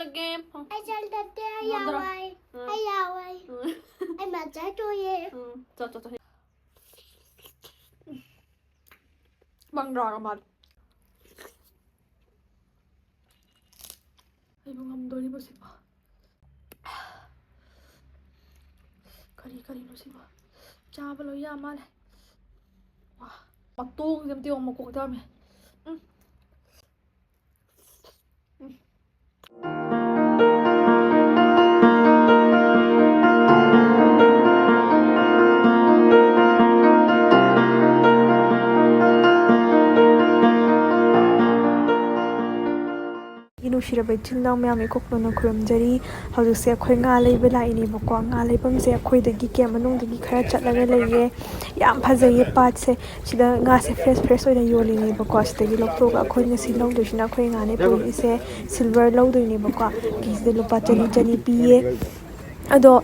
ꯆꯠꯂꯒꯦ ꯑꯩ ꯆꯠꯂꯒꯦ ꯌꯥꯎꯋꯦ ꯑꯩ ꯌꯥꯎꯋꯦ ꯑꯩ ꯃꯆꯥ ꯇꯣꯏꯌꯦ ꯆꯠ ꯃꯪꯗ꯭ꯔꯥꯒ ꯃꯥꯜꯂꯦ ꯑꯩꯕꯨ ꯉꯝꯗꯣꯔꯤꯕ ꯁꯤꯕ ꯀꯔꯤꯅꯣ ꯁꯤꯕ ꯆꯥꯕ ꯂꯣꯏ ꯌꯥ ꯃꯥꯜꯂꯦ ꯋꯥ ꯃꯇꯣꯡꯁꯦ ꯑꯝꯇ ꯌꯦꯡꯉꯣ ꯃꯀꯣꯛ ꯇꯧꯔꯝꯃꯦ ꯅꯨꯡꯁꯤꯔꯕ ꯏꯆꯤꯜ ꯏꯅꯥꯎ ꯃꯌꯥꯝ ꯏꯀꯣꯛꯂꯣꯟꯅ ꯈꯨꯔꯨꯝꯖꯔꯤ ꯍꯧꯖꯤꯛꯁꯦ ꯑꯩꯈꯣꯏ ꯉꯥ ꯂꯩꯕ ꯂꯥꯛꯏꯅꯦꯕꯀꯣ ꯉꯥ ꯂꯩꯐꯝꯁꯦ ꯑꯩꯈꯣꯏꯗꯒꯤ ꯀꯦꯝ ꯃꯅꯨꯡꯗꯒꯤ ꯈꯔ ꯆꯠꯂꯒ ꯂꯩꯌꯦ ꯌꯥꯝ ꯐꯖꯩꯌꯦ ꯄꯥꯠꯁꯦ ꯁꯤꯗ ꯉꯥꯁꯦ ꯐ꯭ꯔꯦꯁ ꯑꯣꯏꯅ ꯌꯣꯜꯂꯤꯅꯦꯕꯀꯣ ꯁꯤꯗꯒꯤ ꯂꯧꯊꯣꯛꯑꯒ ꯑꯩꯈꯣꯏ ꯉꯁꯤ ꯂꯧꯗꯣꯏꯁꯤꯅ ꯑꯩꯈꯣꯏ ꯉꯥꯅꯦ ꯄꯨꯔꯛꯏꯁꯦ ꯁꯤꯜꯚꯔ ꯂꯧꯗꯣꯏꯅꯦꯕꯀꯣ ꯀꯦꯖꯤꯗ ꯂꯨꯄꯥ 200 ꯄꯤꯌꯦ ꯑꯗꯣ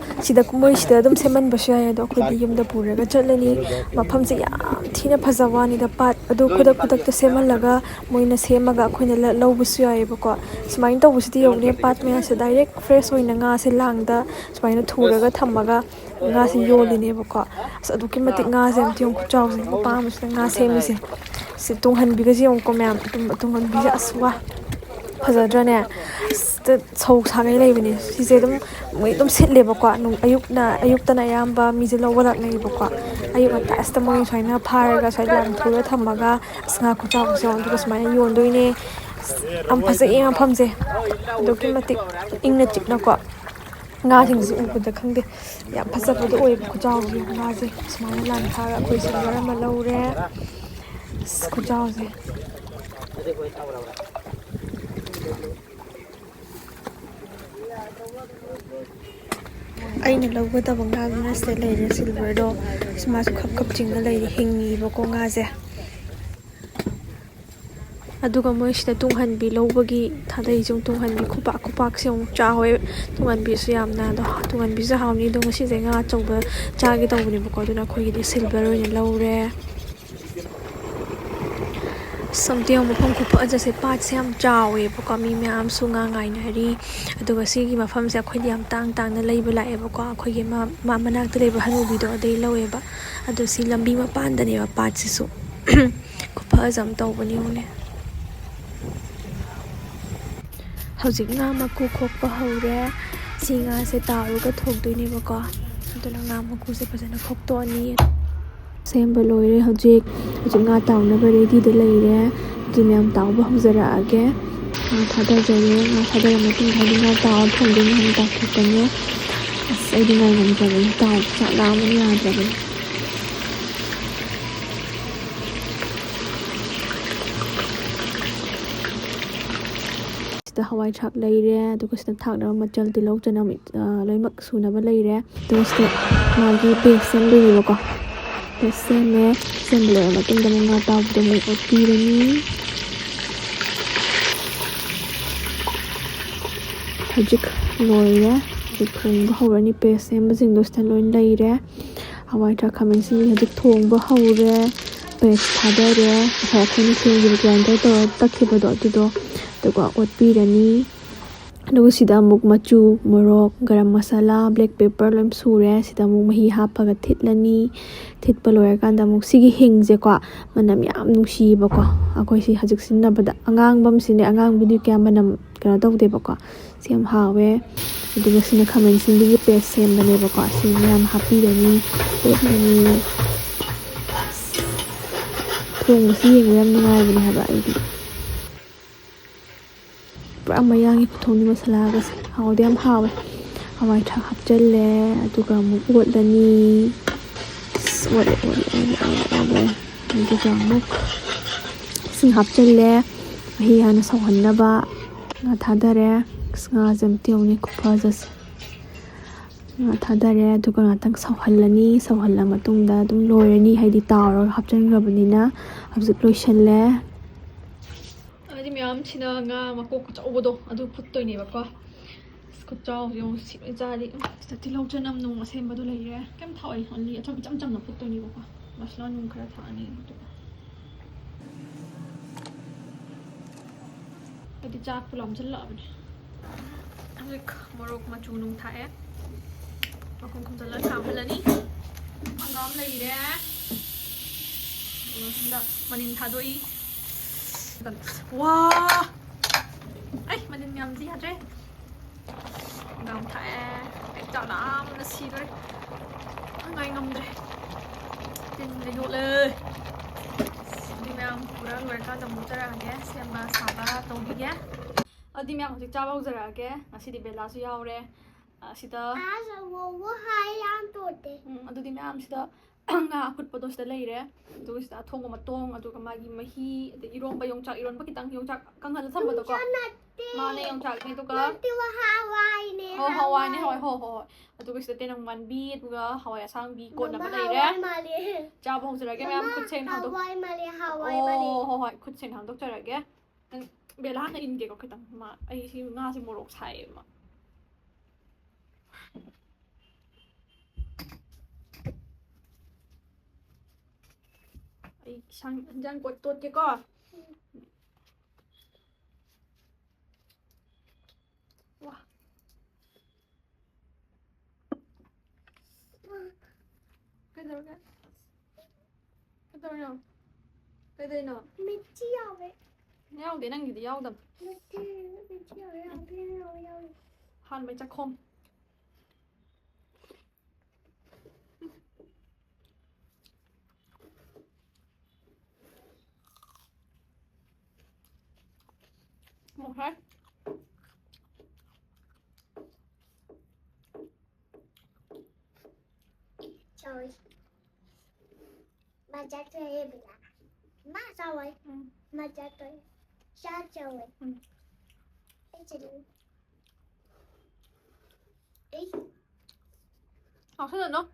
ꯃꯣꯏꯁꯤꯗ ꯑꯗꯨꯝ ꯁꯦꯝꯍꯟꯕꯁꯨ ꯌꯥꯏ ꯑꯗꯣ ꯑꯩꯈꯣꯏꯗꯤ ꯌꯨꯝꯗ ꯄꯨꯔꯒ ꯆꯠꯂꯅꯤ ꯃꯐꯝꯁꯦ ꯌꯥꯝ ꯊꯤꯅ ꯐꯖꯕ ꯋꯥꯅꯤꯗ ꯄꯥꯠ ꯑꯗꯨ ꯈꯨꯗꯛꯇ ꯁꯦꯝꯍꯜꯂꯒ ꯃꯣꯏꯅ ꯁꯦꯝꯃꯒ ꯑꯩꯈꯣꯏꯅ ꯂꯧꯕꯁꯨ ꯌꯥꯏꯑꯕꯀꯣ ꯁꯨꯃꯥꯏꯅ ꯇꯧꯕꯁꯤꯗꯤ ꯌꯧꯅꯦ ꯄꯥꯠ ꯃꯌꯥꯝꯁꯦ ꯗꯥꯏꯔꯦꯛ ꯐ꯭ꯔꯦꯁ ꯑꯣꯏꯅ ꯉꯥꯁꯦ ꯂꯥꯡꯗ ꯁꯨꯃꯥꯏꯅ ꯊꯨꯔꯒ ꯊꯝꯃꯒ ꯉꯥꯁꯦ ꯌꯣꯜꯂꯤꯅꯦꯕꯀꯣ ꯑꯁ ꯑꯗꯨꯛꯀꯤ ꯃꯇꯤꯛ ꯉꯥꯁꯦ ꯑꯝꯇ ꯌꯦꯡꯉꯨ ꯈꯨꯆꯥꯎꯁꯦ ꯅꯨꯄꯥ ꯑꯃꯁꯤꯅ ꯉꯥ ꯁꯦꯝꯃꯤꯁꯦ ꯁꯤ ꯇꯨꯡꯍꯟꯕꯤꯒꯁꯦ ꯌꯦꯡꯉꯨꯀꯣ ꯃꯌꯥꯝ ꯇꯨꯡꯍꯟꯕꯤꯁꯦ ꯑꯁ ꯋꯥ ꯐꯖꯗ꯭ꯔꯅꯦ ꯑꯁ ꯁꯧ ꯁꯥꯒꯩ ꯂꯩꯕꯅꯦ ꯁꯤꯁꯦ ꯑꯗꯨꯝ ꯃꯣꯏ ꯑꯗꯨꯝ ꯁꯤꯠꯂꯦꯕꯀꯣ ꯑꯌꯨꯛꯇꯅ ꯑꯌꯥꯝꯕ ꯃꯤꯁꯦ ꯂꯧꯕ ꯂꯥꯛꯅꯩꯌꯦꯕꯀꯣ ꯑꯌꯨꯛ ꯉꯟꯇꯥꯁꯤꯗ ꯃꯣꯏ ꯁꯨꯃꯥꯏꯅ ꯐꯥꯔꯒ ꯁꯨꯃꯥꯏꯅ ꯂꯪꯊꯣꯛꯑꯒ ꯊꯝꯃꯒ ꯑꯁ ꯉꯥ ꯈꯨꯆꯥꯎꯁꯦ ꯑꯗꯨꯒ ꯁꯨꯃꯥꯏꯅ ꯌꯣꯟꯗꯣꯏꯅꯦ ꯌꯥꯝ ꯐꯖꯩꯌꯦ ꯃꯐꯝꯁꯦ ꯑꯗꯨꯛꯀꯤ ꯃꯇꯤꯛ ꯏꯪꯅ ꯆꯤꯛꯅꯀꯣ ꯉꯥꯁꯤꯡꯁꯦ ꯎꯕꯗ ꯈꯪꯗꯦ ꯌꯥꯝ ꯐꯖꯕꯗꯣ ꯑꯣꯏꯌꯦꯕ ꯈꯨꯆꯥꯎꯁꯦ ꯉꯥꯁꯦ ꯁꯨꯃꯥꯏꯅ ꯂꯥꯡ ꯊꯥꯔꯒ ꯑꯩꯈꯣꯏ ꯁꯤꯜꯚꯔ ꯑꯃ ꯂꯧꯔꯦ ꯑꯁ ꯈꯨꯆꯥꯎꯁꯦ ꯑꯩꯅ ꯂꯧꯒꯗꯕ ꯉꯥꯗꯨꯅ ꯁꯤꯗ ꯂꯩꯔꯦ ꯁꯤꯜꯚꯔꯗꯣ ꯃꯥꯁꯨ ꯈꯞ ꯆꯤꯡꯉ ꯂꯩꯔꯦ ꯍꯤꯡꯉꯤꯕꯀꯣ ꯉꯥꯁꯦ ꯑꯗꯨꯒ ꯃꯣꯏꯁꯤꯗ ꯇꯨꯡꯍꯟꯕꯤ ꯂꯧꯕꯒꯤ ꯊꯥꯗꯩꯁꯨ ꯇꯨꯡꯍꯟꯕꯤ ꯈꯨꯄꯥꯛꯁꯦ ꯑꯃꯨꯛ ꯆꯥꯎꯋꯦ ꯇꯨꯡꯍꯟꯕꯤꯁꯨ ꯌꯥꯝꯅ ꯑꯗꯣ ꯇꯨꯡꯍꯟꯕꯤꯁꯨ ꯍꯥꯎꯅꯤ ꯑꯗꯣ ꯉꯁꯤꯁꯦ ꯉꯥ ꯑꯆꯧꯕ ꯆꯥꯒꯦ ꯇꯧꯕꯅꯦꯕꯀꯣ ꯑꯗꯨꯅ ꯑꯩꯈꯣꯏꯒꯤꯗꯤ ꯁꯤꯜꯚꯔ ꯑꯣꯏꯅ ꯂꯧꯔꯦ ꯁꯝꯇꯦꯡ ꯃꯐꯝ ꯈꯨꯐꯖꯁꯦ ꯄꯥꯠꯁꯦ ꯌꯥꯝ ꯆꯥꯎꯋꯦꯕꯀꯣ ꯃꯤ ꯃꯌꯥꯝꯁꯨ ꯉꯥ ꯉꯥꯏꯅꯔꯤ ꯑꯗꯨꯒ ꯁꯤꯒꯤ ꯃꯐꯝꯁꯦ ꯑꯩꯈꯣꯏꯗꯤ ꯌꯥꯝ ꯇꯥꯡꯅ ꯂꯩꯕ ꯂꯥꯛꯑꯦꯕꯀꯣ ꯑꯩꯈꯣꯏꯒꯤ ꯃꯅꯥꯛꯇ ꯂꯩꯕ ꯍꯅꯨꯕꯤꯗꯣ ꯑꯗꯩ ꯂꯧꯋꯦꯕ ꯑꯗꯣ ꯁꯤ ꯂꯝꯕꯤ ꯃꯄꯥꯟꯗꯅꯦꯕ ꯄꯥꯠꯁꯤꯁꯨ ꯈꯨꯐꯖ ꯑꯃ ꯇꯧꯕꯅꯤ ꯌꯦꯡꯉꯨꯅꯦ ꯍꯧꯖꯤꯛ ꯉꯥ ꯃꯀꯨ ꯈꯣꯛꯄ ꯍꯧꯔꯦ ꯁꯤ ꯉꯥꯁꯦ ꯇꯥꯎꯔꯒ ꯊꯣꯡꯗꯣꯏꯅꯦꯕꯀꯣ ꯑꯗꯨꯅ ꯉꯥ ꯃꯀꯨꯁꯦ ꯐꯖꯅ ꯈꯣꯛꯇꯣꯛꯑꯅꯤ ꯁꯦꯝꯕ ꯂꯣꯏꯔꯦ ꯍꯧꯖꯤꯛ ꯉꯥ ꯇꯥꯎꯅꯕ ꯔꯦꯗꯤꯗ ꯂꯩꯔꯦ ꯍꯧꯖꯤꯛ ꯃꯌꯥꯝ ꯇꯥꯎꯕ ꯍꯧꯖꯔꯛꯑꯒꯦ ꯉꯥ ꯊꯥꯗꯖꯔꯦ ꯉꯥ ꯊꯥꯗꯔ ꯃꯇꯨꯡꯗ ꯍꯥꯏꯗꯤ ꯉꯥ ꯇꯥꯎꯔ ꯊꯣꯡꯗꯣꯏꯅꯤ ꯍꯥꯏꯅ ꯇꯥꯎꯊꯣꯛꯀꯅꯤ ꯑꯁ ꯑꯩꯗꯤ ꯉꯥꯏ ꯉꯝꯗ꯭ꯔꯕꯅꯤ ꯆꯥꯛ ꯂꯥꯝꯕꯅ ꯌꯥꯗ꯭ꯔꯕꯅꯤ ꯁꯤꯗ ꯍꯋꯥꯏ ꯊꯔꯥꯛ ꯂꯩꯔꯦ ꯑꯗꯨꯒ ꯁꯤꯗ ꯊꯥꯛꯅꯕ ꯃꯆꯜ ꯇꯤꯜꯍꯧ ꯆꯅꯝ ꯂꯣꯏꯅꯃꯛ ꯁꯨꯅꯕ ꯂꯩꯔꯦ ꯑꯗꯨꯒ ꯁꯤꯗ ꯃꯥꯒꯤ ꯄꯦꯁ ꯁꯦꯝꯗꯣꯏꯅꯦꯕꯀꯣ ꯄꯦꯁ ꯁꯦꯝꯃꯦ ꯁꯦꯝꯕ ꯂꯣꯏꯔ ꯃꯇꯨꯡꯗ ꯑꯃꯨꯛ ꯉꯥ ꯇꯥꯎꯕꯗꯣ ꯑꯃꯨꯛ ꯑꯣꯠꯄꯤꯔꯅꯤ ꯍꯧꯖꯤꯛ ꯂꯣꯏꯔꯦ ꯍꯧꯖꯤꯛ ꯊꯣꯡꯕ ꯍꯧꯔꯅꯤ ꯄꯦꯁ ꯁꯦꯝꯕꯁꯤꯡꯗꯣ ꯁꯤꯗ ꯂꯣꯏ ꯂꯩꯔꯦ ꯍꯋꯥꯏ ꯊꯔꯥꯛ ꯈꯥꯃꯦꯟꯁꯤꯟꯕꯤ ꯍꯧꯖꯤꯛ ꯊꯣꯡꯕ ꯍꯧꯔꯦ ꯄꯦꯁ ꯊꯥꯗꯔꯦ ꯉꯁꯥꯏ ꯑꯩꯈꯣꯏꯅ ꯁꯦꯝꯈꯤꯕ ꯒ꯭ꯔꯥꯏꯟꯗꯔ ꯇꯧꯔ ꯇꯛꯈꯤꯕꯗꯣ ꯑꯗꯨꯗꯣ ꯑꯗꯨꯒ ꯑꯣꯠꯄꯤꯔꯅꯤ ꯑꯗꯨꯒ ꯁꯤꯗ ꯑꯃꯨꯛ ꯃꯆꯨ ꯃꯣꯔꯣꯛ ꯒꯔꯝ ꯃꯁꯥꯂꯥ ꯕ꯭ꯂꯦꯛ ꯄꯦꯄꯔ ꯂꯣꯏ ꯁꯨꯔꯦ ꯁꯤꯗ ꯑꯃꯨꯛ ꯃꯍꯤ ꯍꯥꯞꯄꯒ ꯊꯤꯠꯂꯅꯤ ꯊꯤꯠꯄ ꯂꯣꯏꯔꯀꯥꯟꯗ ꯑꯃꯨꯛ ꯁꯤꯒꯤ ꯍꯤꯡꯁꯦꯀꯣ ꯃꯅꯝ ꯌꯥꯝ ꯅꯨꯡꯁꯤꯌꯦꯕꯀோ ꯑꯩꯈꯣꯏꯁꯤ ꯍꯧꯖꯤꯛ ꯁꯤꯖꯤꯟꯅꯕꯗ ꯑꯉꯥꯡꯕ ꯑꯃ ꯁꯤꯖꯤꯟꯅꯩ ꯑꯉꯥꯡꯕꯗꯤ ꯀꯌꯥ ꯃꯅꯝ ꯀꯩꯅꯣ ꯇꯧꯗꯦꯕꯀꯣ ꯁꯤ ꯌꯥꯝ ꯍꯥꯎꯋꯦ ꯑꯗꯨꯒ ꯁꯤꯅ ꯈꯥꯃꯦꯟ ꯑꯁꯤꯟꯕꯤꯒꯤ ꯄꯦꯁ ꯁꯦꯝꯕꯅꯦꯕꯀꯣ ꯁꯤ ꯃꯌꯥꯝ ꯍꯥꯞꯄꯤꯔꯅꯤ ꯑꯣꯠꯂꯅꯤ ꯊꯣꯡꯕꯁꯤ ꯌꯦꯡꯕ ꯌꯥꯝ ꯅꯨꯡꯉꯥꯏꯕꯅꯦ ꯍꯥꯏꯕ ꯑꯩꯗꯤ ꯄꯨꯔꯥ ꯃꯌꯥꯡꯒꯤ ꯈꯨꯊꯣꯡꯒꯤ ꯃꯁꯥꯂꯥꯒꯁꯦ ꯍꯥꯎꯗꯤ ꯌꯥꯝ ꯍꯥꯎꯋꯦ ꯍꯋꯥꯏ ꯊꯔꯥꯛ ꯍꯥꯞꯆꯤꯜꯂꯦ ꯑꯗꯨꯒ ꯑꯃꯨꯛ ꯑꯣꯠꯂꯅꯤ ꯑꯣꯠꯂꯦ ꯑꯗꯨꯒ ꯑꯃꯨꯛ ꯏꯁꯤꯡ ꯍꯥꯞꯆꯤꯜꯂꯦ ꯃꯍꯤ ꯍꯥꯟꯅ ꯁꯧꯍꯟꯅꯕ ꯉꯥ ꯊꯥꯗꯔꯦ ꯉꯥꯁꯦ ꯑꯝꯇ ꯌꯦꯡꯉꯨꯅꯦ ꯈꯨꯐꯖꯁꯦ ꯉꯥ ꯊꯥꯗꯔꯦ ꯑꯗꯨꯒ ꯉꯥꯛꯇꯪ ꯁꯧꯍꯜꯂꯅꯤ ꯁꯧꯍꯜꯂ ꯃꯇꯨꯡꯗ ꯑꯗꯨꯝ ꯂꯣꯏꯔꯅꯤ ꯍꯥꯏꯗꯤ ꯇꯥꯎꯔꯒ ꯍꯥꯞꯆꯤꯟꯈ꯭ꯔꯕꯅꯤꯅ ꯍꯧꯖꯤꯛ ꯂꯣꯏꯁꯜꯂꯦ ꯍꯥꯏꯗꯤ ꯃꯌꯥꯝꯁꯤꯅ ꯉꯥ ꯃꯀꯣꯛ ꯑꯆꯧꯕꯗꯣ ꯑꯗꯨ ꯐꯨꯠꯇꯣꯏꯅꯦꯕꯀꯣ ꯈꯨꯠꯆꯥꯎꯁꯦ ꯌꯦꯡꯉꯨ ꯁꯤ ꯂꯣꯏ ꯆꯥꯔꯤ ꯁꯤꯗ ꯇꯤꯜꯍꯧ ꯆꯅꯝ ꯅꯨꯡ ꯑꯁꯦꯝꯕꯗꯣ ꯂꯩꯔꯦ ꯀꯩꯝ ꯊꯥꯛꯑꯣꯏ ꯑꯣꯟꯂꯤ ꯏꯆꯝ ꯆꯝꯅ ꯐꯨꯠꯇꯣꯏꯅꯦꯕꯀꯣ ꯃꯁꯂꯥ ꯅꯨꯡ ꯈꯔ ꯊꯥꯛꯑꯅꯤ ꯑꯗꯨꯒ ꯍꯥꯏꯗꯤ ꯆꯥꯛꯄꯨ ꯂꯥꯝꯁꯤꯜꯂꯛꯑꯕꯅꯦ ꯍꯧꯖꯤꯛ ꯃꯣꯔꯣꯛ ꯃꯆꯨ ꯅꯨꯡ ꯊꯥꯛꯑꯦ ꯃꯈꯨꯝ ꯈꯨꯝꯖꯤꯜꯂꯒ ꯀꯥꯝꯍꯜꯂꯅꯤ ꯍꯪꯒꯥꯝ ꯂꯩꯔꯦ ꯁꯤꯗ ꯃꯅꯤꯟ ꯊꯥꯗꯣꯛꯏ ꯋꯥ ꯑꯩ ꯃꯅꯤꯟ ꯌꯥꯝꯗꯤ ꯌꯥꯗ꯭ꯔꯦ ꯍꯪꯒꯥꯝ ꯊꯥꯛꯑꯦ ꯑꯩ ꯆꯥꯛ ꯂꯥꯝꯕꯅ ꯁꯤꯗꯣꯔꯦ ꯉꯥꯏ ꯉꯝꯗ꯭ꯔꯦ ꯇꯤꯟꯒ ꯌꯣꯠꯂꯦ ꯑꯗꯨꯗꯤ ꯃꯌꯥꯝ ꯄꯨꯔ ꯂꯣꯏꯔꯀꯥꯟꯗ ꯑꯃꯨꯛ ꯆꯔꯛꯑꯒꯦ ꯁꯦꯝꯕ ꯁꯥꯕ ꯇꯧꯕꯤꯒꯦ ꯑꯗꯨꯗꯤ ꯃꯌꯥꯝ ꯍꯧꯖꯤꯛ ꯆꯥꯕ ꯍꯧꯖꯔꯛꯑꯒꯦ ꯉꯁꯤꯗꯤ ꯕꯦꯂꯥꯁꯨ ꯌꯥꯎꯔꯦ ꯁꯤꯗ ꯑꯗꯨꯗꯤ ꯃꯌꯥꯝ ꯁꯤꯗ ꯉꯥ ꯑꯐꯨꯠꯄꯗꯣ ꯁꯤꯗ ꯂꯩꯔꯦ ꯑꯗꯨꯒ ꯁꯤꯗ ꯑꯊꯣꯡꯕ ꯃꯇꯣꯡ ꯑꯗꯨꯒ ꯃꯥꯒꯤ ꯃꯍꯤ ꯑꯗꯩ ꯏꯔꯣꯝꯕ ꯌꯣꯡꯆꯥꯛ ꯏꯔꯣꯟꯕ ꯈꯤꯇꯪ ꯌꯣꯡꯆꯥꯛ ꯀꯪꯍꯜꯂ ꯊꯝꯕꯗꯣꯀꯣ ꯃꯥꯅꯦ ꯌꯣꯡꯆꯥꯛꯅꯦ ꯑꯗꯨꯒ ꯍꯋꯥꯏꯅꯦ ꯍꯋꯥꯏ ꯍꯣꯏ ꯑꯗꯨꯒ ꯁꯤꯗ ꯇꯦꯅꯧ ꯃꯥꯟꯕꯤ ꯑꯗꯨꯒ ꯍꯋꯥꯏ ꯑꯁꯥꯡꯕꯤ ꯀꯣꯠꯅꯕ ꯂꯩꯔꯦ ꯆꯥꯕ ꯍꯧꯖꯔꯒꯦ ꯃꯌꯥꯝ ꯈꯨꯠ ꯁꯦꯡꯅ ꯍꯥꯝꯗꯣꯛ ꯍꯣꯏ ꯈꯨꯠ ꯁꯦꯡꯅ ꯍꯥꯝꯗꯣꯛꯆꯔꯒꯦ ꯕꯦꯂꯥ ꯍꯥꯟꯅ ꯏꯟꯒꯦꯀꯣ ꯈꯤꯇꯪ ꯃꯥ ꯑꯩ ꯁꯤ ꯉꯥꯁꯦ ꯃꯣꯔꯣꯛ ꯁꯥꯏꯌꯦꯕ ꯑꯩ ꯏꯟꯖꯥꯡ ꯇꯣꯠꯀꯦꯀꯣ 와. 그대로가. 그대로요. 그대로. 미치 야왜? 야우데 낭기디 야우담. 미치 야왜? 한 매자 콤. 뭐해? Trời. Mà cha chơi em bị lạ. Má sao vậy? Mà cha chơi. Sao chơi vậy? Cái gì? Ý. 아, 그래 너?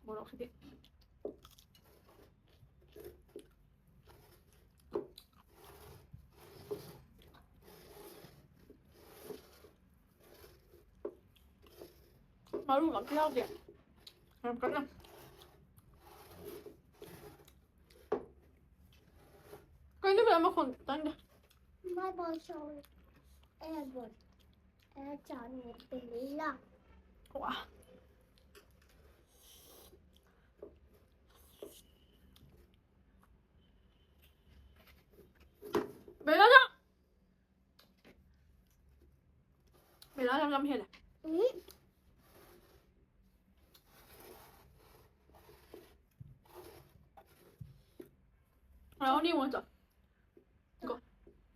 뭐라 그래? 마루 막 필요하지? 잠깐만. cái nước này mà còn tan đi. Mai bò sồi. Em buồn. Em chọn một tình lý lặng. Wow. Bella đó. Bella làm hết à? 언니 먼저. 이거.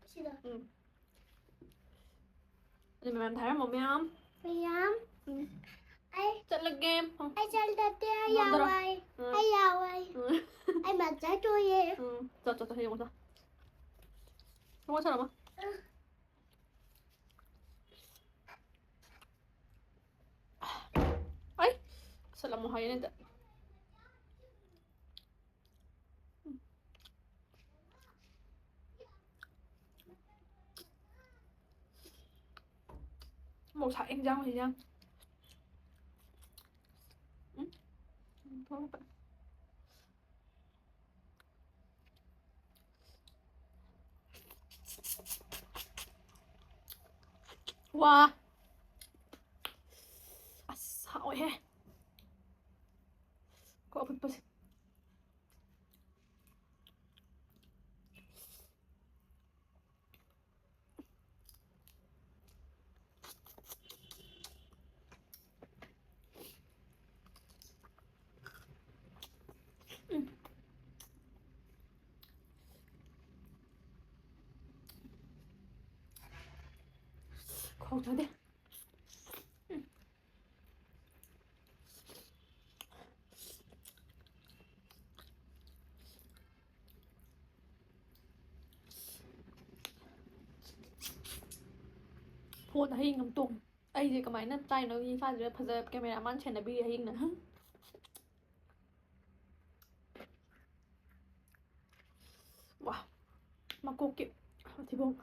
싫어. 응. 아니면 맘 다른 뭐면? Mày Ai Chạy là game. ai chơi ta tia yaw ai. Ai yaw ai. Ai mà trái trôi em. 자, 이거 자. 이거 사람아. Ay, salam mo hayan ito. Một thải em răng thì răng. Thôi bạn. Wow. Haore he. Có ớt bớt. Khổ thật đi. Phone ꯍꯌꯤꯡ ꯑꯃ ꯇꯣꯡ ꯑꯩꯁꯦ ꯀꯃꯥꯏꯅ ꯇꯥꯏꯅꯣ ꯏꯁꯥꯁꯤꯗ ꯐꯖ ꯀꯦꯃꯦꯔꯥꯃꯥꯟ ꯁꯦꯟꯅꯕꯤꯔꯤ ꯍꯌꯤꯡꯅ 와 막고기 디봉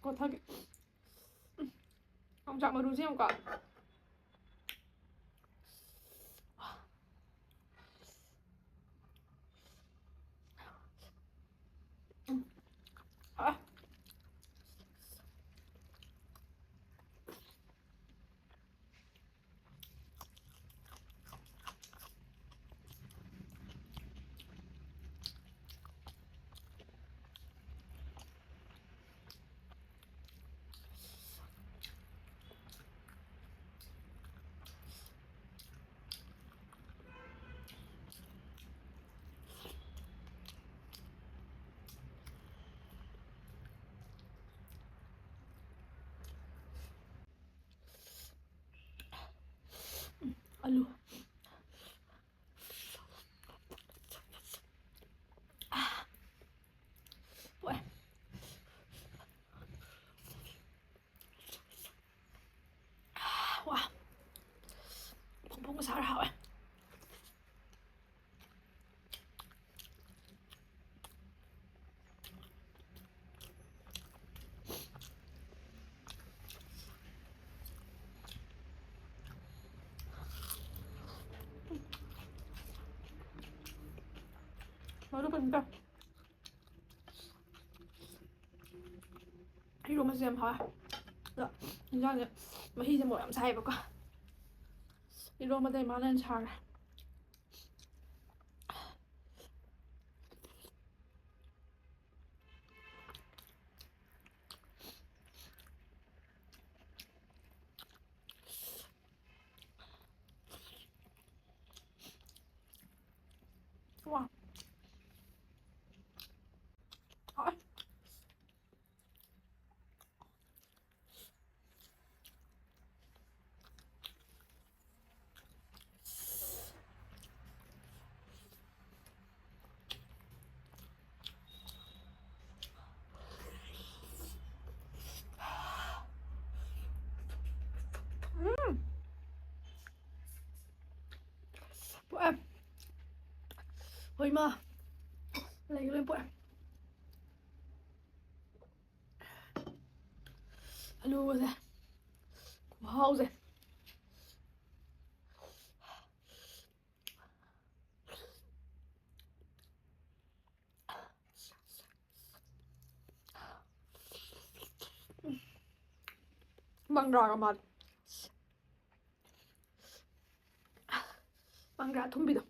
ꯀꯣꯊꯒꯦ ꯌꯣꯡꯆꯥꯛ ꯃꯔꯨꯁꯦ ꯌꯦꯡꯉꯨꯀꯣ 아루 왜? 와 퐁퐁 살 하와 여러분들 이러면서 ꯌꯥꯝ ꯍꯥꯎꯋꯦ ꯑꯗꯣ ꯏꯟꯖꯥꯡꯁꯦ ꯃꯍꯤꯁꯦ ꯃꯣꯔꯣꯛ ꯌꯥꯝ ꯁꯥꯏꯌꯦꯕꯀꯣ 이러면서 많은 잘 와 아. Bữa Oiba lấy lên bữa alo rồi wow rồi bằng rò mà bằng rà thùng bị đâu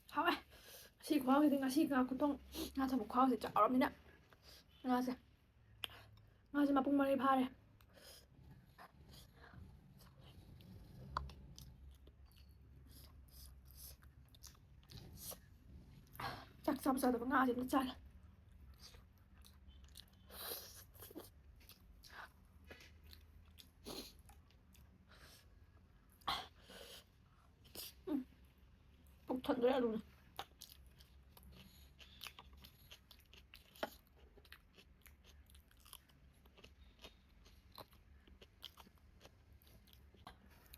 하와 시 과학이 된가 시가 고통 나 저거 과학이 짜랍니다 안녕하세요 안녕하세요 맛봉머리 파래 chắc xong rồi có ngà thì nó chảy phục thuận đấy là luôn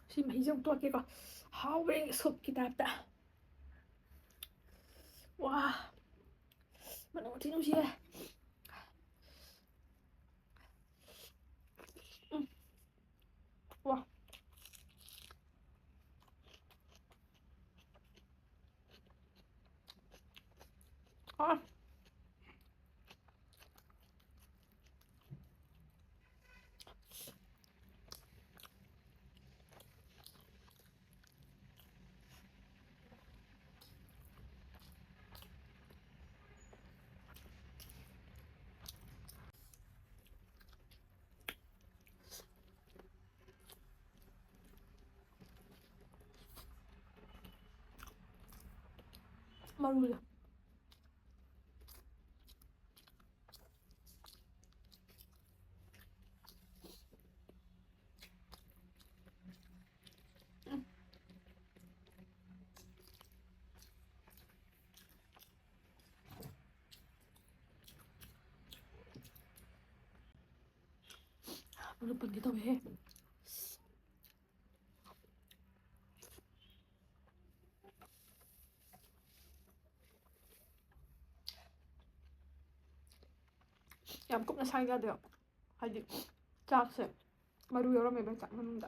xin mấy dòng tuột kia có Haore sụp cái tạp đã wow mà nó chỉ nó gì wow à. 마루야 Nó bẩn cái tao bé ꯌꯥꯝ ꯀꯨꯞꯅ ꯁꯥꯏꯕ ꯌꯥꯗꯦꯕ ꯍꯥꯏꯗꯤ ꯆꯥꯛꯁꯦ ꯃꯔꯨ ꯌꯥꯎꯔꯝꯃꯦꯕ ꯆꯥꯛ ꯃꯅꯨꯡꯗ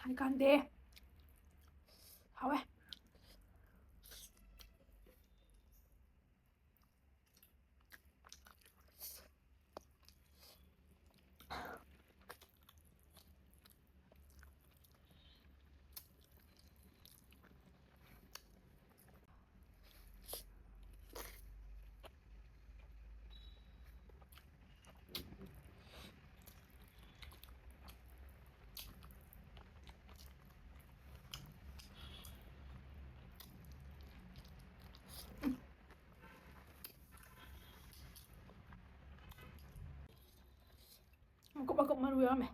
ꯍꯥꯏꯀꯥꯟꯗꯦ ꯍꯥꯎꯋꯦ ꯃꯀꯨꯞ ꯃꯔꯨ ꯌꯥꯎꯔꯝꯃꯦ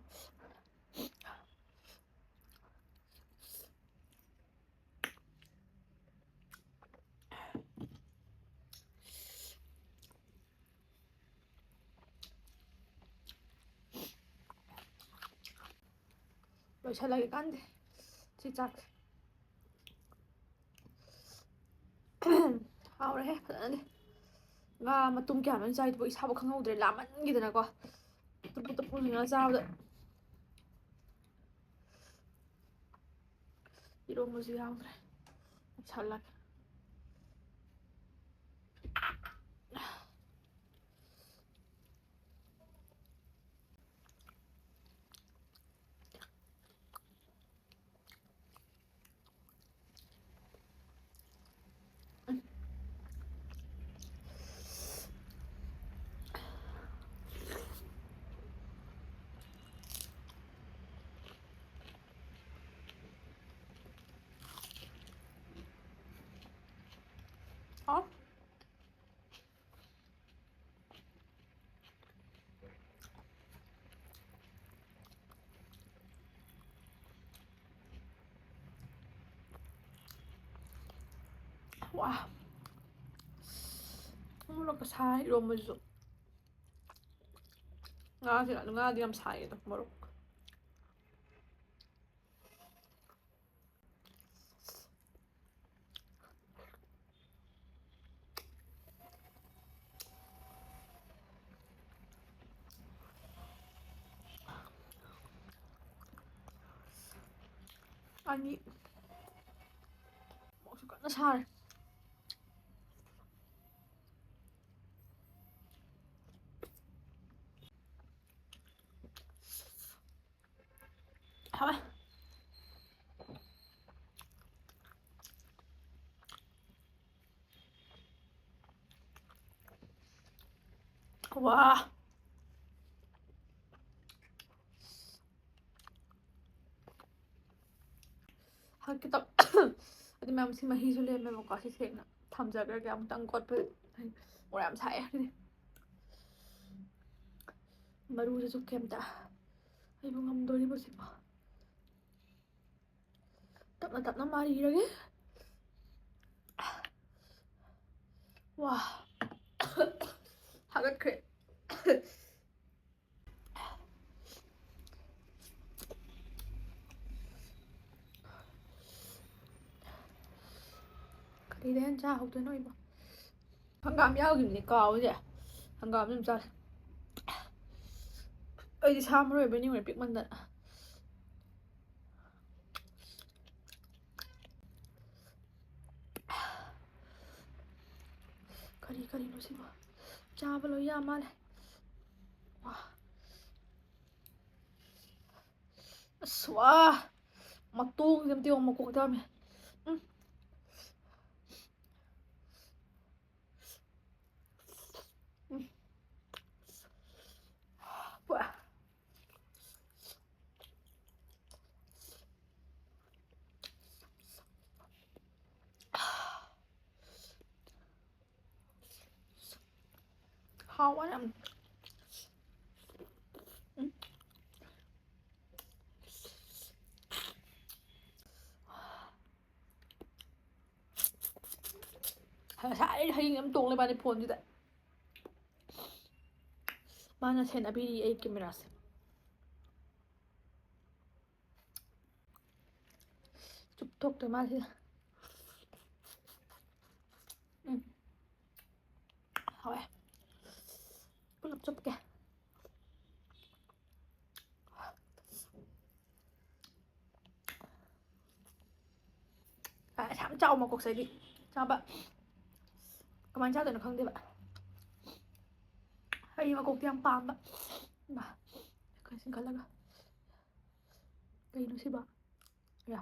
ꯂꯣꯏꯁꯜꯂꯒꯦ ꯀꯥꯟꯗꯦ ꯁꯤ ꯆꯥꯛꯁꯦ ꯍꯥꯎꯔꯦꯍꯦ ꯐꯖꯅꯗꯤ ꯉꯥ ꯃꯇꯨꯝ ꯀꯌꯥꯅꯣ ꯆꯥꯏꯗꯨꯕꯣ ꯏꯁꯥꯕꯨ ꯈꯪꯍꯧꯗ꯭ꯔꯦ ꯂꯥꯝꯃꯟꯈꯤꯗꯅꯀꯣ ꯇꯨꯞ ꯄꯨꯟꯁꯤꯜꯂꯒ ꯆꯥꯕꯗ 이런 야우드래 잘나게 어? 와, 콩물럭도 사 이러면서 ngadi am sai to morok 아니 먹을 거나 살 하와 와 하기다 어디 맘시 마히줄레 메모 가시 생나 탐자가 아무튼 것도 오래 am sai 마루제 좋겠다 아이고 감돌이 보지 마 답나 말이 이러게 와 하가 그래 이래는 자 하고도 이봐 한감 야우기니까 어제 한감 좀 자 어디 사물을 왜 베닝을 삑 만나 करी नो सिवा चावल हो या माल वाह स्वाह मतों जम ते ओम को ता में वाह how I am sai hay em tông lên bàn phone như vậy mana sen abi ai camera se chụp thok tới mà thế ꯍꯥꯎꯋꯦ ꯄꯨꯂꯞ ꯆꯨꯞꯀꯦ ꯌꯥꯝ ꯆꯥꯎ ꯃꯀꯣꯛꯁꯦꯗꯤ ꯆꯥꯕ ꯀꯃꯥꯏꯅ ꯆꯥꯗꯣꯏꯅꯣ ꯈꯪꯗꯦꯕ ꯑꯩ ꯃꯀꯣꯛꯇꯤ ꯌꯥꯝ ꯄꯥꯝꯕ ꯈꯜꯂꯒ ꯀꯩꯅꯣ ꯁꯤꯕ ꯌꯥ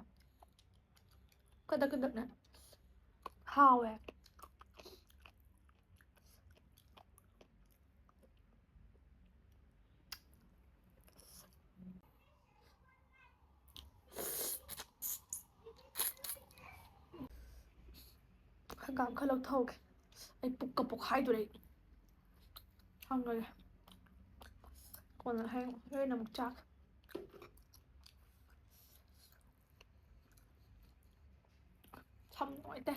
ꯀꯗꯛ ꯀꯗꯛꯅꯦ ꯍꯥꯎꯋꯦ ꯍꯪꯒꯥꯝ ꯈꯔ ꯂꯧꯊꯧꯒꯦ ꯑꯩ ꯄꯨꯛꯀ ꯄꯣꯛꯈꯥꯏꯗꯣꯔꯦ ꯍꯪꯉꯒꯦ ꯀꯣꯟꯅ ꯍꯣꯔꯦꯟ ꯑꯃꯨꯛ ꯆꯥꯒꯦ ꯁꯝ ꯅꯨꯡꯉꯥꯏꯇꯦ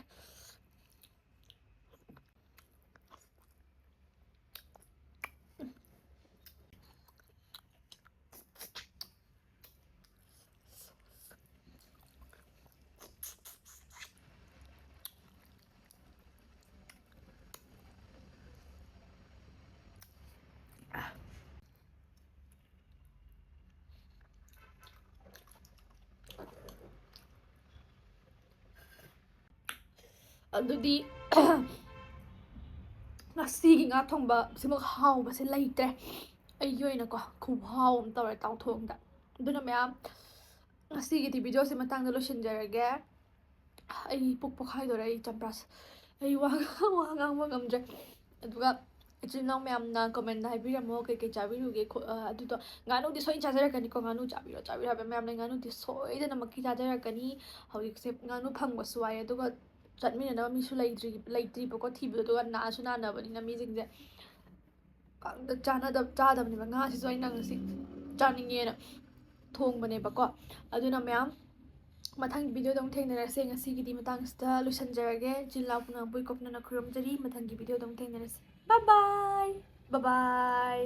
ꯑꯗꯨꯗꯤ ꯉꯁꯤꯒꯤ ꯉꯥ ꯊꯣꯡꯕ ꯁꯤꯃꯛ ꯍꯥꯎꯕꯁꯦ ꯂꯩꯇ꯭ꯔꯦ ꯑꯩꯒꯤ ꯑꯣꯏꯅꯀꯣ ꯈꯨꯍꯥꯎ ꯑꯃ ꯇꯧꯔꯦ ꯇꯥꯎꯊꯣꯡꯗ ꯑꯗꯨꯅ ꯃꯌꯥꯝ ꯉꯁꯤꯒꯤꯗꯤ ꯚꯤꯗꯤꯑꯣꯁꯤ ꯃꯇꯥꯡꯗ ꯂꯣꯏꯁꯤꯟꯖꯔꯒꯦ ꯑꯩ ꯄꯨꯛ ꯄꯣꯛꯈꯥꯏꯗꯣꯔꯦ ꯑꯩ ꯆꯝꯄ꯭ꯔꯥꯁ ꯑꯩ ꯋꯥ ꯉꯥꯡꯕ ꯉꯝꯗ꯭ꯔꯦ ꯑꯗꯨꯒ ꯏꯆꯤꯜ ꯏꯅꯥꯎ ꯃꯌꯥꯝꯅ ꯀꯣꯃꯦꯟꯗ ꯍꯥꯏꯕꯤꯔꯝꯃꯣ ꯀꯩꯀꯩ ꯆꯥꯕꯤꯔꯨꯒꯦ ꯑꯗꯨꯗꯣ ꯉꯥꯅꯨꯗꯤ ꯁꯣꯏꯅ ꯆꯥꯖꯔꯛꯀꯅꯤꯀꯣ ꯉꯥꯅꯨ ꯆꯥꯕꯤꯔꯣ ꯆꯥꯕꯤꯔꯣ ꯍꯥꯏꯕ ꯃꯌꯥꯝ ꯂꯩ ꯉꯥꯅꯨꯗꯤ ꯁꯣꯏꯗꯅꯃꯛꯀꯤ ꯆꯥꯖꯔꯛꯀꯅꯤ ꯍꯧꯖꯤꯛꯁꯦ ꯉꯥꯅꯨ ꯐꯪꯕꯁꯨ ꯋꯥꯏ ꯑꯗꯨꯒ ꯆꯠꯃꯤꯟꯅꯅꯕ ꯃꯤꯁꯨ ꯂꯩꯇ꯭ꯔꯤꯕꯀꯣ ꯊꯤꯕꯗꯣ ꯑꯗꯨꯒ ꯅꯥꯁꯨ ꯅꯥꯅꯕꯅꯤꯅ ꯃꯤꯁꯤꯡꯁꯦ ꯆꯥꯗꯕꯅꯦꯕ ꯉꯥꯁꯤꯁꯨ ꯑꯩꯅ ꯉꯁꯤ ꯆꯥꯅꯤꯡꯉꯦꯅ ꯊꯣꯡꯕꯅꯦꯕꯀꯣ ꯑꯗꯨꯅ ꯃꯌꯥꯝ ꯃꯊꯪꯒꯤ ꯚꯤꯗꯤꯑꯣꯗ ꯑꯃꯨꯛ ꯊꯦꯡꯅꯔꯁꯦ ꯉꯁꯤꯒꯤꯗꯤ ꯃꯇꯥꯡꯁꯤꯗ ꯂꯣꯏꯁꯤꯟꯖꯔꯒꯦ ꯖꯤꯜꯂꯥ ꯄꯨꯅꯥꯄꯨꯏ ꯀꯣꯛꯅꯅ ꯈꯨꯔꯨꯝꯖꯔꯤ ꯃꯊꯪꯒꯤ ꯚꯤꯗꯤꯑꯣꯗ ꯑꯃꯨꯛ ꯊꯦꯡꯅꯔꯁꯦ ꯕꯥꯏ ꯕꯥꯏ ꯕꯥꯏ